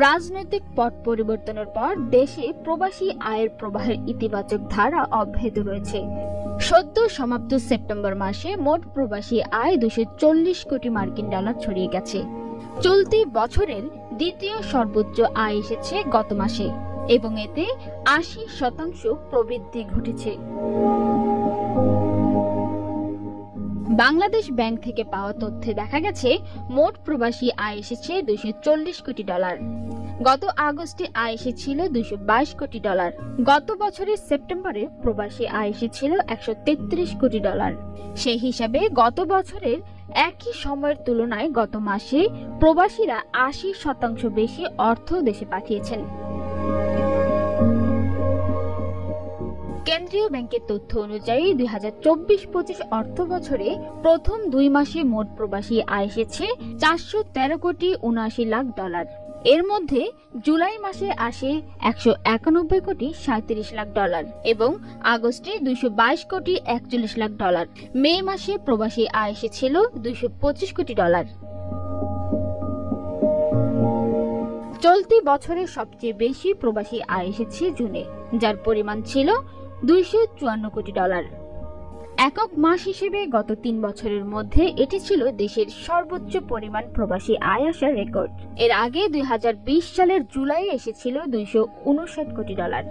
রাজনৈতিক পট পরিবর্তনের পর দেশে প্রবাসী আয়ের প্রবাহের ইতিবাচক ধারা অব্যাহত রয়েছে। সদ্য সমাপ্ত সেপ্টেম্বর মাসে মোট প্রবাসী আয় 240 কোটি মার্কিন ডলার ছড়িয়ে গেছে। চলতি বছরের দ্বিতীয় সর্বোচ্চ আয় এসেছে গত মাসে এবং এতে 80% প্রবৃদ্ধি ঘটেছে। বাংলাদেশ ব্যাংক থেকে পাওয়া তথ্যে দেখা গেছে মোট প্রবাসী আয় এসেছে 240 কোটি ডলার। গত আগস্টে আয় এসেছিল 222 কোটি ডলার। গত বছরের সেপ্টেম্বরে প্রবাসী আয় এসেছিল 133 কোটি ডলার। সেই হিসাবে গত বছরের একই সময়ের তুলনায় গত মাসে প্রবাসীরা 80% বেশি অর্থ দেশে পাঠিয়েছেন। কেন্দ্রীয় ব্যাংকের তথ্য অনুযায়ী 2024-25 অর্থ বছরে প্রথম 2 মাসে মোট প্রবাসী আয় এসেছে 413 কোটি 79 লাখ ডলার। এর মধ্যে জুলাই মাসে আসে 191 কোটি 37 লাখ ডলার এবং আগস্টে 222 কোটি 41 লাখ ডলার। মে মাসে প্রবাসী আয় এসেছিল 225 কোটি ডলার। চলতি বছরে সবচেয়ে বেশি প্রবাসী আয় এসেছে জুনে, যার পরিমাণ ছিল 254 কোটি ডলার। একক মাস হিসেবে গত 3 বছরের মধ্যে এটি ছিল দেশের সর্বোচ্চ পরিমাণ প্রবাসী আয় আসার রেকর্ড। এর আগে 2020 সালের জুলাইয়ে এসেছিল 259 কোটি ডলার।